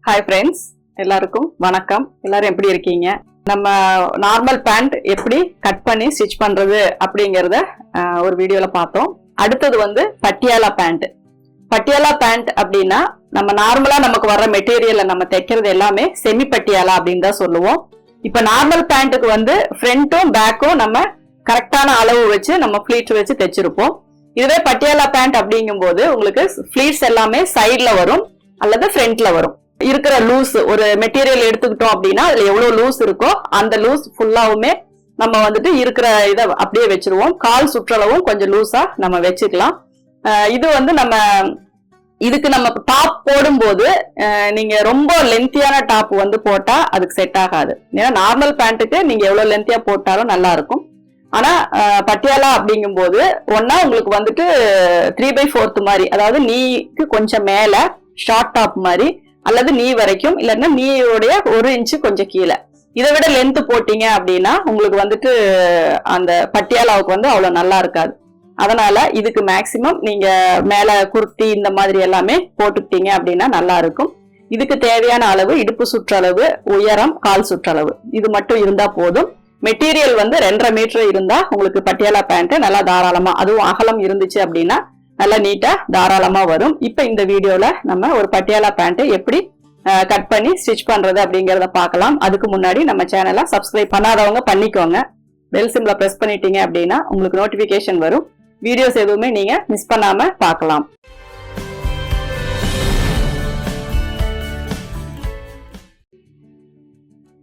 Hi friends, எல்லாருக்கும் வணக்கம். எல்லாரும் எப்படி இருக்கீங்க? நம்ம நார்மல் பேண்ட் எப்படி கட் பண்ணி ஸ்டிச் பண்றது அப்படிங்கறத ஒரு வீடியோல பார்த்தோம். அடுத்தது வந்து பட்டியாலா பேண்ட். பட்டியாலா பேண்ட் அப்படின்னா நம்ம நார்மலா நமக்கு வர்ற மெட்டீரியல்ல நம்ம தைக்கிறது எல்லாமே செமி பட்டியாலா அப்படின்னு தான் சொல்லுவோம். இப்ப நார்மல் பேண்ட்டுக்கு வந்து ஃப்ரண்ட்டும் பேக்கும் நம்ம கரெக்டான அளவு வச்சு நம்ம ஃபிளீட் வச்சு தைச்சிருப்போம். இதுவே பட்டியாலா பேண்ட் அப்படிங்கும்போது உங்களுக்கு ஃபிளீட்ஸ் எல்லாமே சைட்ல வரும் அல்லது ஃப்ரண்ட்ல வரும். இருக்கிற லூஸ் ஒரு மெட்டீரியல் எடுத்துக்கிட்டோம் அப்படின்னா அதுல எவ்வளவு லூஸ் இருக்கோ அந்த லூஸ் ஃபுல்லாவுமே நம்ம வந்துட்டு இருக்கிற இதை அப்படியே வச்சிருவோம். கால் சுற்றளவும் கொஞ்சம் லூஸா நம்ம வச்சுக்கலாம். இது வந்து இதுக்கு நம்ம டாப் போடும்போது நீங்க ரொம்ப லென்த்தியான டாப் வந்து போட்டா அதுக்கு செட் ஆகாது. ஏன்னா நார்மல் பேண்ட்டுக்கு நீங்க எவ்வளவு லென்த்தியா போட்டாலும் நல்லா இருக்கும். ஆனா பட்டியாலா அப்படிங்கும் போது ஒன்னா உங்களுக்கு வந்துட்டு 3/4 மாதிரி, அதாவது நீக்கு கொஞ்சம் மேல ஷார்ட் டாப் மாதிரி அல்லது நீ வரைக்கும், இல்லைன்னா நீயோடைய 1 இன்ச்சு கொஞ்சம் கீழே, இதை விட லென்த் போட்டீங்க அப்படின்னா உங்களுக்கு வந்துட்டு அந்த பட்டியாலாவுக்கு வந்து அவ்வளவு நல்லா இருக்காது. அதனால இதுக்கு மேக்சிமம் நீங்க மேல குர்த்தி இந்த மாதிரி எல்லாமே போட்டுக்கிட்டீங்க அப்படின்னா நல்லா இருக்கும். இதுக்கு தேவையான அளவு இடுப்பு சுற்றளவு, உயரம், கால் சுற்றளவு இது மட்டும் இருந்தா போதும். மெட்டீரியல் வந்து 2.5 மீட்டர் இருந்தா உங்களுக்கு பட்டியாலா பேண்ட் நல்லா தாராளமா, அதுவும் அகலம் இருந்துச்சு அப்படின்னா நல்லா நீட்டா தாராளமா வரும். இப்ப இந்த வீடியோல நம்ம ஒரு பட்டியாலா பேண்ட் எப்படி கட் பண்ணி ஸ்டிச் பண்றது அப்படிங்கறத பார்க்கலாம். அதுக்கு முன்னாடி நம்ம சேனலை சப்ஸ்கிரைப் பண்ணாதவங்க பண்ணிக்கோங்க. பெல் சிம்பிளை பிரஸ் பண்ணிட்டீங்க அப்படின்னா உங்களுக்கு நோட்டிபிகேஷன் வரும். வீடியோஸ் எதுவுமே நீங்க மிஸ் பண்ணாம பார்க்கலாம்.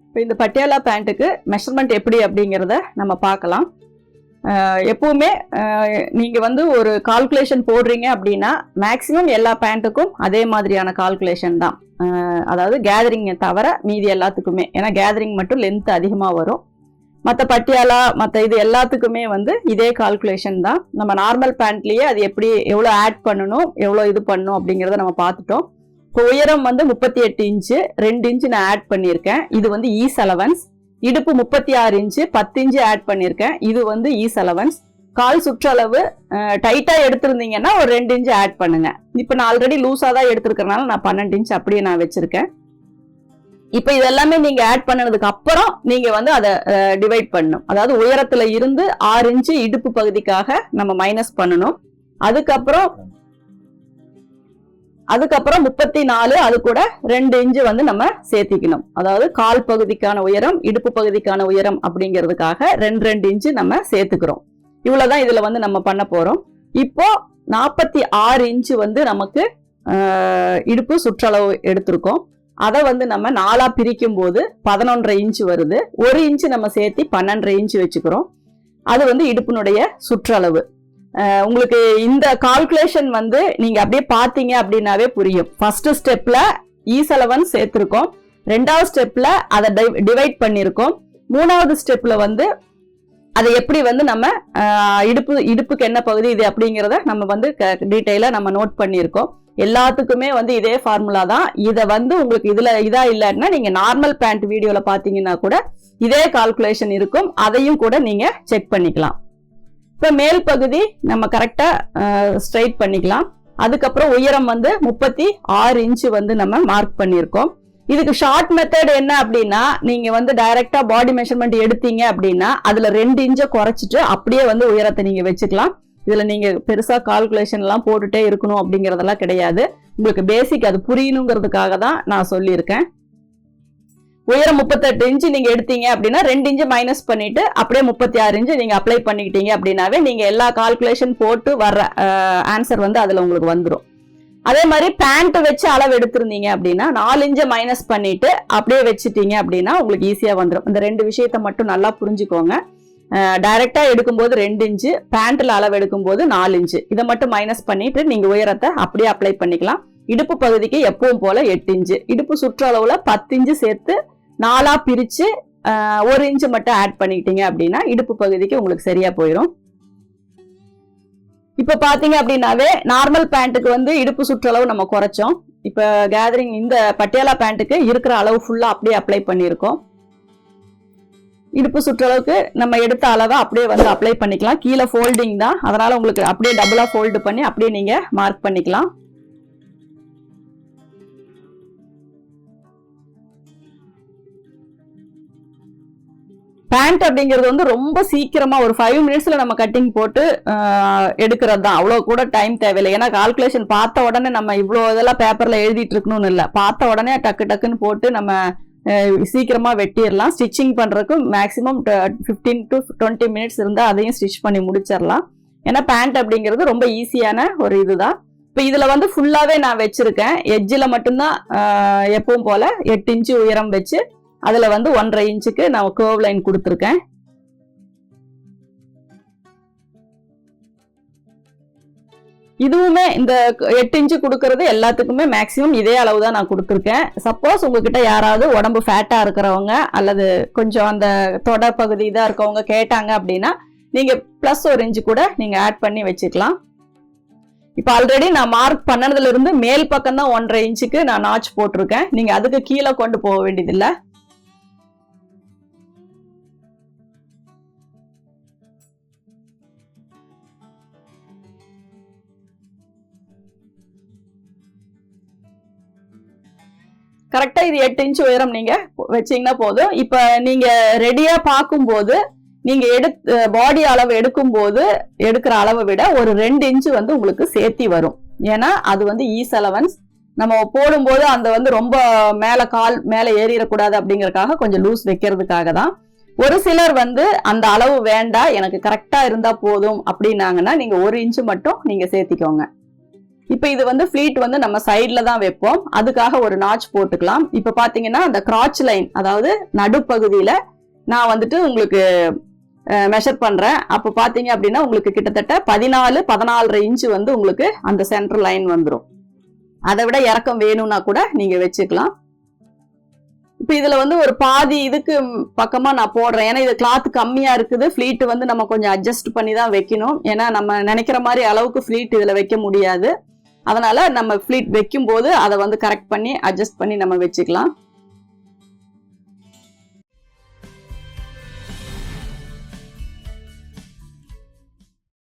இப்போ இந்த பட்டியாலா பேண்ட்டுக்கு மெஷர்மெண்ட் எப்படி அப்படிங்கறத நம்ம பார்க்கலாம். எப்பவுமே நீங்க வந்து ஒரு கால்குலேஷன் போடுறீங்க அப்படின்னா மேக்சிமம் எல்லா பேண்ட்டுக்கும் அதே மாதிரியான கால்குலேஷன் தான். அதாவது கேதரிங் தவிர மீதி எல்லாத்துக்குமே, ஏன்னா கேதரிங் மட்டும் லென்த் அதிகமாக வரும். மற்ற பட்டியாலா மற்ற இது எல்லாத்துக்குமே வந்து இதே கால்குலேஷன் தான். நம்ம நார்மல் பேண்ட்லயே அது எப்படி எவ்வளோ ஆட் பண்ணணும், எவ்வளோ இது பண்ணணும் அப்படிங்கிறத நம்ம பார்த்துட்டோம். இப்போ உயரம் வந்து 38 இன்ச்சு, 2 இன்ச்சு நான் ஆட் பண்ணியிருக்கேன். இது வந்து ஈஸ் அலவன்ஸ். இடுப்பு 36 இன்ச்சு, 10 இன்ச்சு ஆட் பண்ணியிருக்கேன். இது வந்து ஈஸ் அலவன்ஸ். கால் சுற்றளவு டைட்டா எடுத்திருந்தீங்கன்னா ஒரு 2 இன்ச்சு ஆட் பண்ணுங்க. இப்போ நான் ஆல்ரெடி லூஸா தான் எடுத்திருக்கிறனால நான் 12 இன்ச்சு அப்படியே நான் வச்சிருக்கேன். இப்போ இதெல்லாமே நீங்க ஆட் பண்ணதுக்கு அப்புறம் நீங்க வந்து அதை டிவைட் பண்ணணும். அதாவது உயரத்துல இருந்து 6 இன்ச்சு இடுப்பு பகுதிக்காக நம்ம மைனஸ் பண்ணணும். அதுக்கப்புறம் 34, அது கூட 2 இன்ச்சு வந்து நம்ம சேர்த்திக்கணும். அதாவது கால் பகுதிக்கான உயரம், இடுப்பு பகுதிக்கான உயரம் அப்படிங்கிறதுக்காக 2 இன்ச்சு நம்ம சேர்த்துக்கிறோம். இவ்வளவுதான் இதுல வந்து நம்ம பண்ண போறோம். இப்போ 46 இன்ச்சு வந்து நமக்கு இடுப்பு சுற்றளவு எடுத்திருக்கோம். அதை வந்து நம்ம 4ஆ பிரிக்கும் போது 11.5 இன்ச்சு வருது. 1 இன்ச்சு நம்ம சேர்த்தி 12.5 இன்ச்சு வச்சுக்கிறோம். அது வந்து இடுப்பினுடைய சுற்றளவு. உங்களுக்கு இந்த கால்குலேஷன் வந்து நீங்க அப்படியே பாத்தீங்க அப்படின்னாவே புரியும். ஃபர்ஸ்ட் ஸ்டெப்ல ஈஸ் அலவன்ஸ் சேர்த்திருக்கோம், 2வது ஸ்டெப்ல அதை டிவைட் பண்ணிருக்கோம், 3வது ஸ்டெப்ல வந்து அதை எப்படி வந்து நம்ம இடுப்புக்கு என்ன பகுதி இது அப்படிங்கிறத நம்ம வந்து டீட்டெயிலா நம்ம நோட் பண்ணியிருக்கோம். எல்லாத்துக்குமே வந்து இதே ஃபார்முலா தான். இதை வந்து உங்களுக்கு இதுல இதா இல்லைன்னா நீங்க நார்மல் பேண்ட் வீடியோல பாத்தீங்கன்னா கூட இதே கால்குலேஷன் இருக்கும். அதையும் கூட நீங்க செக் பண்ணிக்கலாம். இப்ப மேல் பகுதி நம்ம கரெக்டா ஸ்ட்ரைட் பண்ணிக்கலாம். அதுக்கப்புறம் உயரம் வந்து 36 இன்ச்சு வந்து நம்ம மார்க் பண்ணியிருக்கோம். இதுக்கு ஷார்ட் மெத்தட் என்ன அப்படின்னா, நீங்க வந்து டைரக்டா பாடி மெஷர்மெண்ட் எடுத்தீங்க அப்படின்னா அதுல 2 இன்ச்சை குறைச்சிட்டு அப்படியே வந்து உயரத்தை நீங்க வச்சுக்கலாம். இதுல நீங்க பெருசா கால்குலேஷன் எல்லாம் போட்டுட்டே இருக்கணும் அப்படிங்கறதெல்லாம் கிடையாது. உங்களுக்கு பேசிக் அது புரியணுங்கிறதுக்காக தான் நான் சொல்லியிருக்கேன். உயரம் 38 இன்ச்சு நீங்க எடுத்தீங்க அப்படின்னா 2 இன்ச்சு மைனஸ் பண்ணிட்டு அப்படியே 36 இன்ச்சு நீங்க அப்ளை பண்ணிக்கிட்டீங்க அப்படின்னாவே நீங்க எல்லா கால்குலேஷன் போட்டு வர்ற ஆன்சர் வந்து அதுல உங்களுக்கு வந்துடும். அதே மாதிரி பேண்ட் வச்சு அளவு எடுத்திருந்தீங்க அப்படின்னா 4 இன்ச்சை மைனஸ் பண்ணிட்டு அப்படியே வச்சுட்டீங்க அப்படின்னா உங்களுக்கு ஈஸியா வந்துடும். இந்த 2 விஷயத்த மட்டும் நல்லா புரிஞ்சுக்கோங்க. டைரக்டா எடுக்கும்போது 2 இன்ச்சு, பேண்ட்ல அளவு எடுக்கும்போது 4 இன்ச்சு, இதை மட்டும் மைனஸ் பண்ணிட்டு நீங்க உயரத்தை அப்படியே அப்ளை பண்ணிக்கலாம். இடுப்பு பகுதிக்கு எப்பவும் போல 8 இன்ச்சு, இடுப்பு சுற்றளவுல 10 இன்ச்சு சேர்த்து 4ஆ பிரிச்சு 1 இன்ச்சு மட்டும் ஆட் பண்ணிக்கிட்டீங்க அப்படின்னா இடுப்பு பகுதிக்கு உங்களுக்கு சரியா போயிடும். இப்ப பாத்தீங்க அப்படின்னாவே நார்மல் பேண்ட்டுக்கு வந்து இடுப்பு சுற்றளவு நம்ம குறைச்சோம். இப்ப கேதரிங் இந்த பட்டியாலா பேண்ட்டுக்கு இருக்கிற அளவு ஃபுல்லா அப்படியே அப்ளை பண்ணியிருக்கோம். இடுப்பு சுற்றளவுக்கு நம்ம எடுத்த அளவை அப்படியே வந்து அப்ளை பண்ணிக்கலாம். கீழே ஃபோல்டிங் தான், அதனால உங்களுக்கு அப்படியே டபுளா ஃபோல்டு பண்ணி அப்படியே நீங்க மார்க் பண்ணிக்கலாம். பேண்ட் அப்படிங்கிறது வந்து ரொம்ப சீக்கிரமா ஒரு 5 மினிட்ஸ்ல நம்ம கட்டிங் போட்டு எடுக்கிறது தான். அவ்வளோ கூட டைம் தேவையில்லை. ஏன்னா கால்குலேஷன் பார்த்த உடனே நம்ம இவ்வளோ இதெல்லாம் பேப்பர்ல எழுதிட்டு இருக்கணும்னு இல்லை. பார்த்த உடனே டக்குன்னு போட்டு நம்ம சீக்கிரமா வெட்டிடலாம். ஸ்டிச்சிங் பண்றதுக்கு மேக்ஸிமம் 15 to 20 மினிட்ஸ் இருந்தா அதையும் ஸ்டிச் பண்ணி முடிச்சிடலாம். ஏன்னா பேண்ட் அப்படிங்கிறது ரொம்ப ஈஸியான ஒரு இதுதான். இப்போ இதுல வந்து ஃபுல்லாவே நான் வச்சிருக்கேன். எட்ஜில் மட்டும்தான் எப்பவும் போல 8 இன்ச்சு உயரம் வச்சு அதுல வந்து 1.5 இன்ச்சுக்கு நான் கர்வ் லைன் கொடுத்துருக்கேன். இதுவுமே இந்த 8 இன்ச்சு கொடுக்கறது எல்லாத்துக்குமே மேக்சிமம் இதே அளவு தான் நான் கொடுத்துருக்கேன். சப்போஸ் உங்ககிட்ட யாராவது உடம்பு ஃபேட்டா இருக்கிறவங்க அல்லது கொஞ்சம் அந்த தொட பகுதி இதா இருக்கவங்க கேட்டாங்க அப்படின்னா நீங்க பிளஸ் 1 இன்ச்சு கூட நீங்க ஆட் பண்ணி வச்சுக்கலாம். இப்ப ஆல்ரெடி நான் மார்க் பண்ணதுல இருந்து மேல் பக்கம் தான் 1.5 இன்ச்சுக்கு நான் நாச் போட்டிருக்கேன். நீங்க அதுக்கு கீழே கொண்டு போக வேண்டியதில்லை. கரெக்டா இது 8 இன்ச்சு உயரம் நீங்க வச்சீங்கன்னா போதும். இப்ப நீங்க ரெடியா பார்க்கும்போது நீங்க பாடி அளவு எடுக்கும் போது எடுக்கிற அளவை விட ஒரு 2 இன்ச்சு வந்து உங்களுக்கு சேர்த்தி வரும். ஏன்னா அது வந்து ஈஸ் அலவன்ஸ். நம்ம போடும்போது அந்த வந்து ரொம்ப கால் மேல ஏறிடக்கூடாது அப்படிங்கறதுக்காக கொஞ்சம் லூஸ் வைக்கிறதுக்காக தான். ஒரு சிலர் வந்து அந்த அளவு வேண்டாம், எனக்கு கரெக்டா இருந்தா போதும் அப்படின்னாங்கன்னா நீங்க 1 இன்ச்சு மட்டும் நீங்க சேர்த்திக்கோங்க. இப்ப இது வந்து ஃபிளீட் வந்து நம்ம சைட்ல தான் வைப்போம். அதுக்காக ஒரு நாச் போட்டுக்கலாம். இப்ப பாத்தீங்கன்னா அந்த கிராச் லைன், அதாவது நடுப்பகுதியில நான் வந்துட்டு உங்களுக்கு மெஷர் பண்றேன். அப்ப பாத்தீங்க அப்படின்னா உங்களுக்கு கிட்டத்தட்ட 14-14.5 இன்ச்சு வந்து உங்களுக்கு அந்த சென்டர் லைன் வந்துடும். அதை விட இறக்கம் வேணும்னா கூட நீங்க வச்சுக்கலாம். இப்ப இதுல வந்து ஒரு பாதி இதுக்கு பக்கமா நான் போடுறேன். ஏன்னா இது கிளாத் கம்மியா இருக்குது. ஃபிளீட் வந்து நம்ம கொஞ்சம் அட்ஜஸ்ட் பண்ணி தான் வைக்கணும். ஏன்னா நம்ம நினைக்கிற மாதிரி அளவுக்கு ஃபிளீட் இதுல வைக்க முடியாது. அதனால நம்ம ஃபிளீட் வைக்கும் போது அதை வந்து கரெக்ட் பண்ணி அட்ஜஸ்ட் பண்ணி நம்ம வச்சுக்கலாம்.